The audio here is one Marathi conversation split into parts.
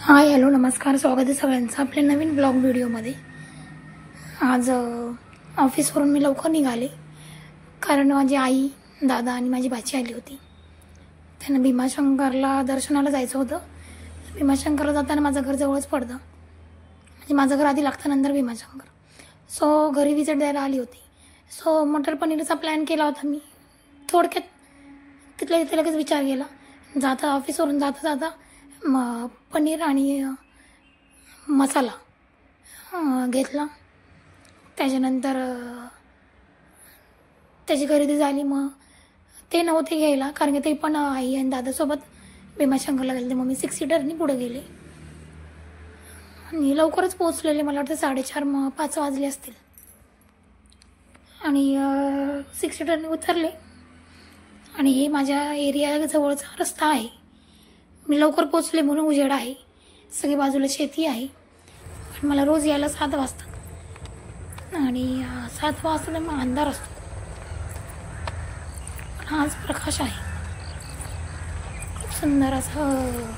हाय हॅलो नमस्कार, स्वागत आहे सगळ्यांचं आपल्या नवीन ब्लॉग व्हिडिओमध्ये। आज ऑफिसवरून मी लवकर निघाले कारण माझी आई, दादा आणि माझी भाची आली होती। त्यांना भीमाशंकरला दर्शनाला जायचं होतं। भीमाशंकरला जाताना माझं घर जवळच पडतं, म्हणजे माझं घर आधी लागतं नंतर भीमाशंकर। सो घरी विजिट द्यायला आली होती। सो मटर पनीरचा प्लॅन केला होता मी। थोडक्यात तिथल्या तिथे लगेच विचार केला, जाता ऑफिसवरून जाता जाता पनीर आणि मसाला घेतला। त्याच्यानंतर त्याची खरेदी झाली। मग ते नव्हते घ्यायला कारण की ते पण आई आणि दादासोबत भीमाशंकरला गेले, मग मी 6 सीटरनी पुढे गेले आणि लवकरच पोहोचलेले। मला वाटतं 4:30-5 वाजले असतील आणि 6 सीटरनी उतरले। आणि हे माझ्या एरिया जवळचा रस्ता आहे, मी लवकर पोचले म्हणून उजेड आहे, सगळी बाजूला शेती आहे। पण मला रोज यायला 7 वाजतात आणि 7 वाजता मग अंधार असतो, पण आज प्रकाश आहे। खूप सुंदर असं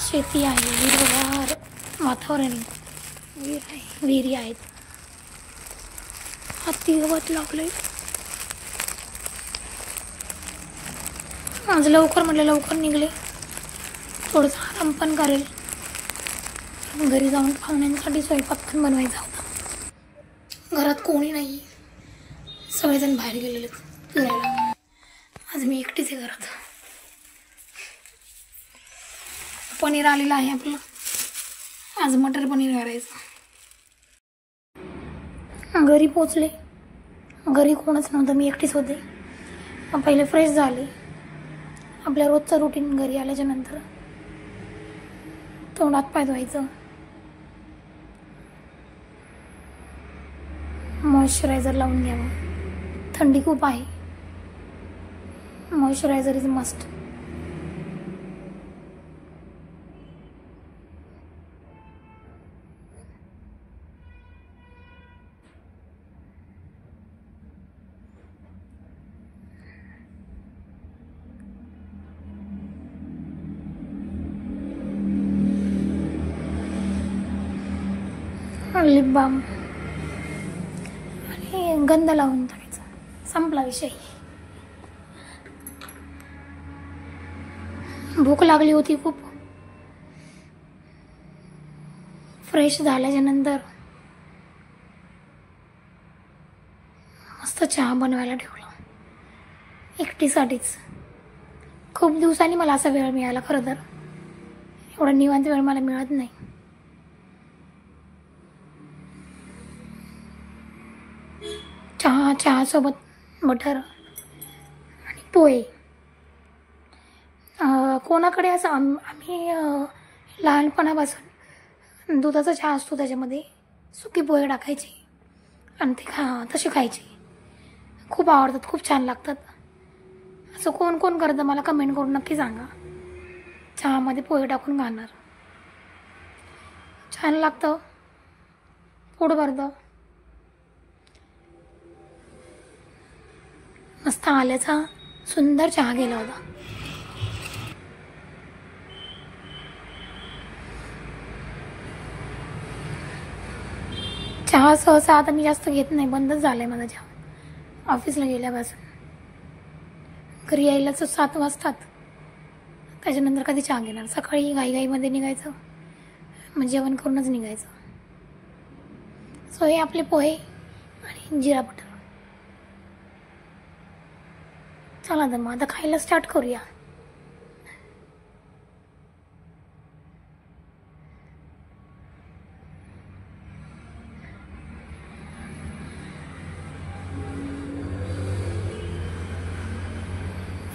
शेती आहे, हिरवगार वातावरण आहे, विहिरी आहेत, हत्ती गवत लावलंय। आज लवकर म्हटलं लवकर निघले, थोडंसं आराम पण करेल। घरी जाऊन पाहुण्यांसाठी स्वयंपाक पण बनवायचा होता। घरात कोणी नाही, सगळेजण बाहेर गेलेले फिरायला। आज मी एकटीच आहे घरात। पनीर आलेलं आहे आपलं, आज मटर पनीर करायचं। घरी पोचले, घरी कोणच नव्हतं, मी एकटीच होते। पहिले फ्रेश झाले, आपल्या रोजचं रुटीन। घरी आल्याच्या नंतर तोंड हात पाय धुवायचं, मॉइश्चरायझर लावून घ्यावं, थंडी खूप आहे, moisturiser is must. Lip balm आणि गंध लावून टाकायचा, संपला विषय। भूक लागली होती खूप। फ्रेश झाल्याच्या नंतर मस्त चहा बनवायला ठेवला एकटीसाठीच। खूप दिवसांनी मला असा वेळ मिळाला, खरं तर एवढा निवांत वेळ मला मिळत नाही। चहा सोबत बटर आणि पोहे। कोणाकडे असं आम्ही लहानपणापासून दुधाचा चहा असतो, त्याच्यामध्ये सुकी पोहे टाकायचे आणि ते तसे खायचे। खूप आवडतात, खूप छान लागतात। असं कोण कोण करतं मला कमेंट करून नक्की सांगा। चहामध्ये पोहे टाकून खाणार छान लागतं, पोट भरतं। मस्त आल्याचा सुंदर चहा गेला होता। चहा सहसा आता मी जास्त घेत नाही, बंदच झालाय माझा चहा ऑफिसला गेल्यापासून। घरी यायलाच 7 वाजतात, त्याच्यानंतर कधी चहा घेणार। सकाळी घाईघाईमध्ये निघायचं, मग जेवण करूनच निघायचं। सो हे आपले पोहे आणि जिरा बटर। चला तर मग आता खायला स्टार्ट करूया।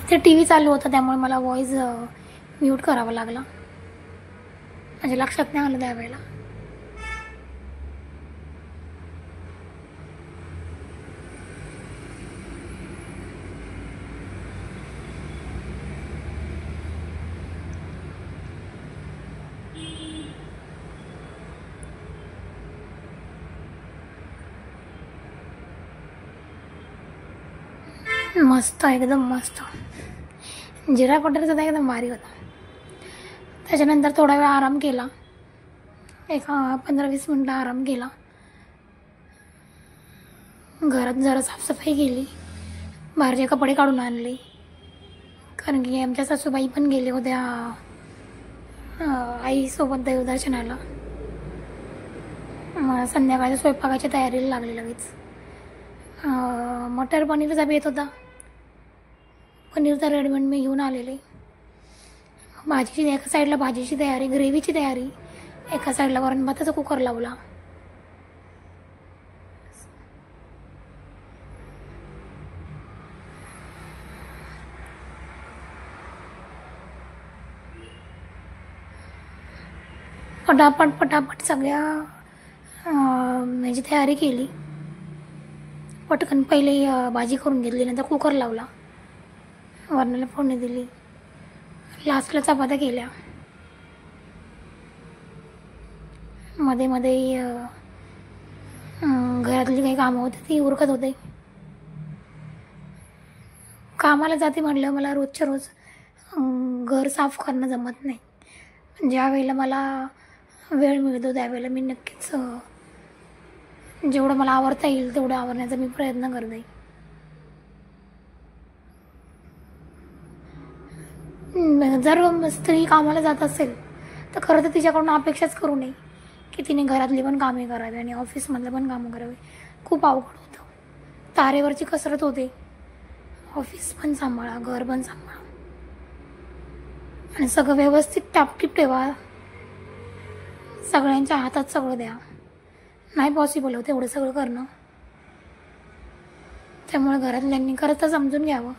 इथे TV चालू होता, त्यामुळे मला व्हॉइस म्यूट करावा लागला, म्हणजे लक्षात नाही आलं त्यावेळेला। मस्त, एकदम मस्त। जिरा बटरचा तर एकदम भारी होता। त्याच्यानंतर थोडा वेळ आराम केला, एक 15-20 मिनटं आराम केला. घरात जरा साफसफाई केली, बाहेरचे कपडे काढून आणले, कारण की आमच्या सासूबाई पण गेले होत्या आईसोबत देवदर्शनाला. मला संध्याकाळच्या स्वयंपाकाची तयारीला लागली लगेच. मटर पनीरचा बेत होता. पनीरचा रेडीमेड मी घेऊन आलेले. भाजीची एका साईडला भाजीची तयारी, ग्रेव्हीची तयारी, एका साईडला वरण भाताचा कुकर लावला. पटापट सगळ्या ह्याची तयारी केली. पटकन पहिले भाजी करून घेतली, नंतर कुकर लावला, वरणाला फोडणी दिली, लास्टला चपात्या केल्या. मध्ये घरातली काही कामं होती ती उरकत होते. कामाला जाते म्हटलं मला रोजच्या रोज घर साफ करणं जमत नाही. ज्या वेळेला मला वेळ मिळतो त्यावेळेला मी नक्कीच जेवढं मला आवरता येईल तेवढं आवरण्याचा मी प्रयत्न करते. जर स्त्री कामाला जात असेल तर खरं तर तिच्याकडून अपेक्षाच करू नये की तिने घरातली पण कामे करावी आणि ऑफिसमधलं पण कामं करावी. खूप अवघड होतं. तारेवरची कसरत होते. ऑफिस पण सांभाळा, घर पण सांभाळा आणि सगळं व्यवस्थित टापटीप ठेवा. सगळ्यांच्या हातात सगळं द्या. नाही पॉसिबल होतं एवढं सगळं करणं. त्यामुळे घरातल्यांनी खरं तर समजून घ्यावं.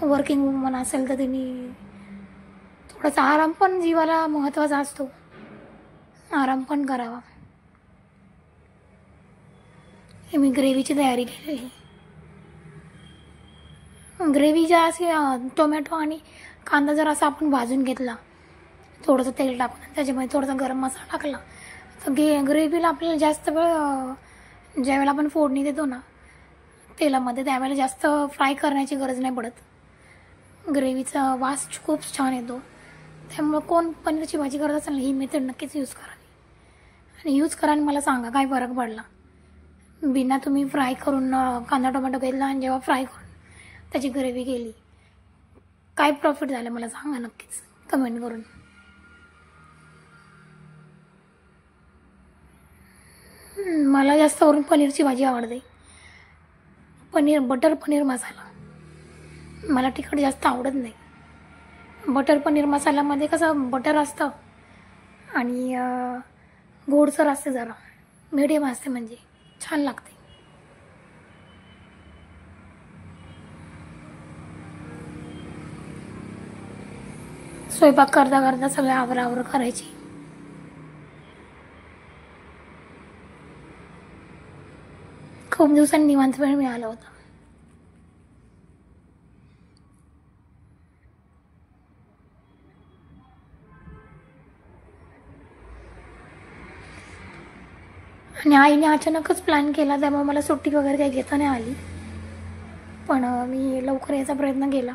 वर्किंग वुमन असेल तर त्यांनी थोडासा आराम पण जीवाला महत्त्वाचा असतो. आराम पण करावा. हे मी ग्रेव्हीची तयारी केलेली. ग्रेव्हीच्या अशी टोमॅटो आणि कांदा जर असा आपण भाजून घेतला, थोडंसं तेल टाकून त्याच्यामध्ये थोडासा गरम मसाला टाकला तर ग्रेव्हीला आपल्याला जास्त वेळ ज्यावेळेला आपण फोडणी देतो ना तेलामध्ये त्यावेळेला जास्त फ्राय करण्याची गरज नाही पडत. ग्रेव्हीचा वास खूप छान येतो. त्यामुळं कोण पनीरची भाजी करत असेल ही मेथड नक्कीच यूज करावी आणि यूज करा आणि मला सांगा काय फरक पडला. बिना तुम्ही फ्राय करून कांदा टोमॅटो घेतला आणि जेव्हा फ्राय करून त्याची ग्रेव्ही केली काय प्रॉफिट झालं मला सांगा नक्कीच कमेंट करून. मला जास्त करून पनीरची भाजी आवडते. बटर पनीर मसाला. मला तिखट जास्त आवडत नाही. बटर पनीर मसाल्यामध्ये कसं बटर असतं आणि गोडसर असते, जरा मीडियम असते, म्हणजे छान लागते. स्वयंपाक करता करता सगळं आवरावर करायची. खूप दिवसांनी निवांत वेळ मिळाला होता. आणि आईने अचानकच प्लॅन केला त्यामुळे मला सुट्टी वगैरे काही घेता नाही आली. पण मी लवकर यायचा प्रयत्न केला.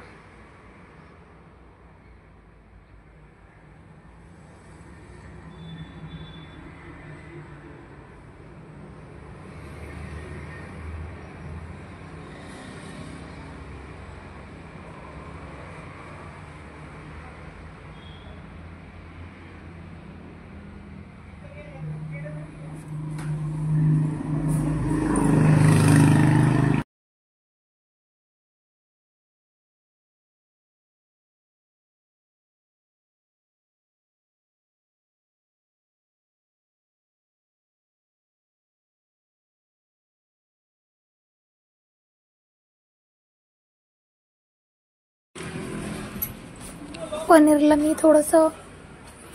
पनीरला मी थोडंसं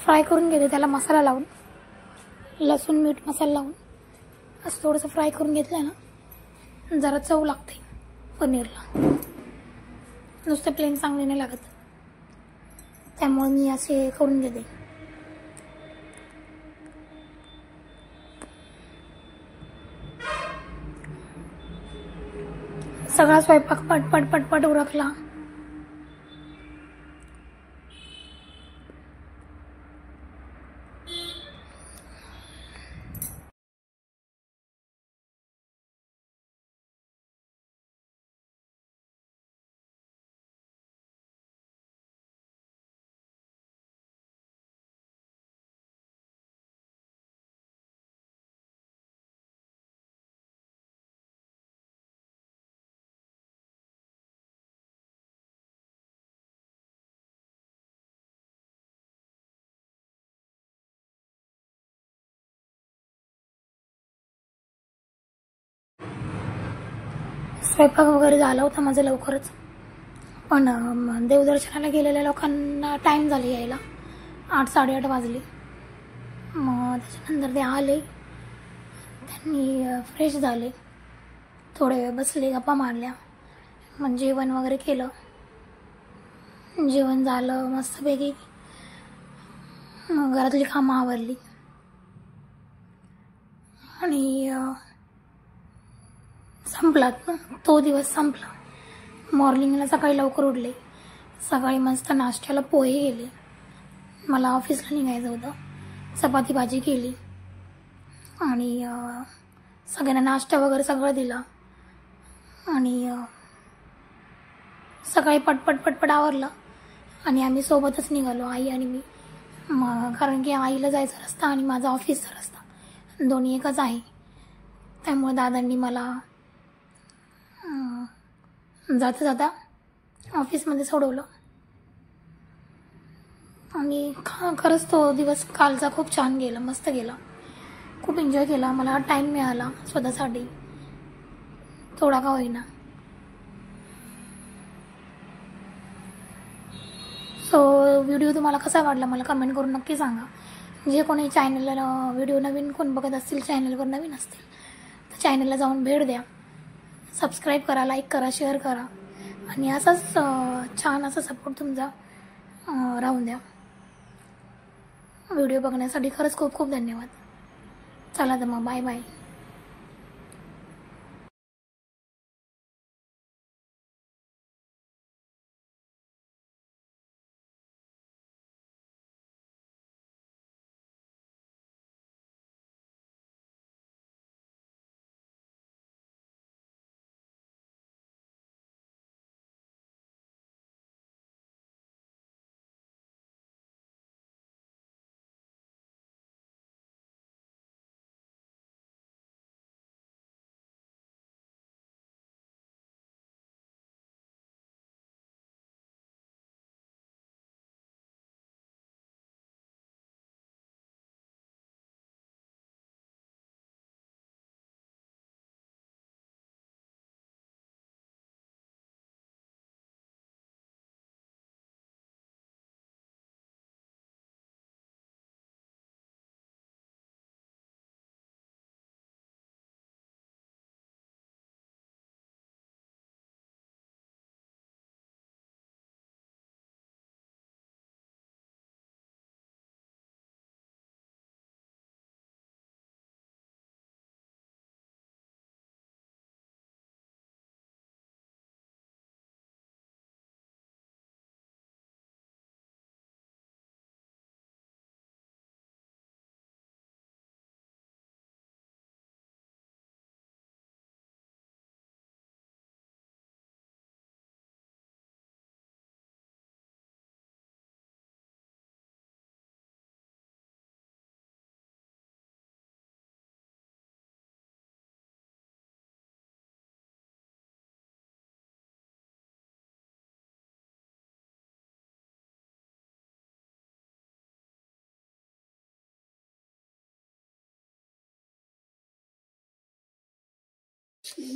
फ्राय करून घेते, त्याला मसाला लावून, लसूण मीठ मसाला लावून असं थोडंसं फ्राय करून घेतलं ना जरा चव लागते पनीरला. नुसतं प्लेन चांगले नाही लागत. त्यामुळे मी असे करून घेते. सगळा स्वयंपाक पटपट उरकला. स्वयंपाक वगैरे झाला होता माझं लवकरच, पण देवदर्शनाला गेलेल्या लोकांना टाईम झाले यायला, 8-8:30 वाजले. मग त्याच्यानंतर ते आले, त्यांनी फ्रेश झाले, थोडे वेळ बसले, गप्पा मारल्या, मग जेवण वगैरे केलं. जेवण झालं मस्तपैकी, घरातली कामं आवरली आणि संपला तो दिवस संपला. मॉर्निंगला सकाळी लवकर उठले, सकाळी मस्त नाश्त्याला पोहे गेले, मला ऑफिसला निघायचं होतं. चपाती भाजी केली आणि सगळ्यांना नाश्ता वगैरे सगळं दिला आणि सकाळी पटपट आवरलं आणि आम्ही सोबतच निघालो, आई आणि मी. कारण की आईला जायचा रस्ता आणि माझा ऑफिसचा रस्ता दोन्ही एकच आहे, त्यामुळे दादांनी मला जाता जाता ऑफिसमध्ये सोडवलं. आणि खरंच तो दिवस कालचा खूप छान गेला, मस्त गेला, खूप एन्जॉय केला. मला टाईम मिळाला स्वतःसाठी थोडा का होईना. सो व्हिडिओ तुम्हाला कसा वाटला मला कमेंट करून नक्की सांगा. जे कोणी चॅनलला व्हिडिओ नवीन कोण बघत असतील, चॅनलवर नवीन असतील तर चॅनलला जाऊन भेट द्या, सबस्क्राईब करा, लाईक करा, शेअर करा आणि असाच छान असा सपोर्ट तुमचा राहून द्या. व्हिडिओ बघण्यासाठी खरंच खूप खूप धन्यवाद. चला तर मग बाय बाय.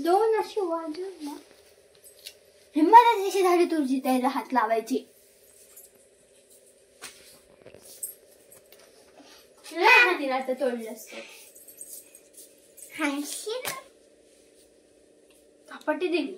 दोन अशी वाजून ना हिम्मत अशी झाली तुझी त्याला हात लावायची. तिला तर तोडलं असतं. हाशी ना. थापटी दिली.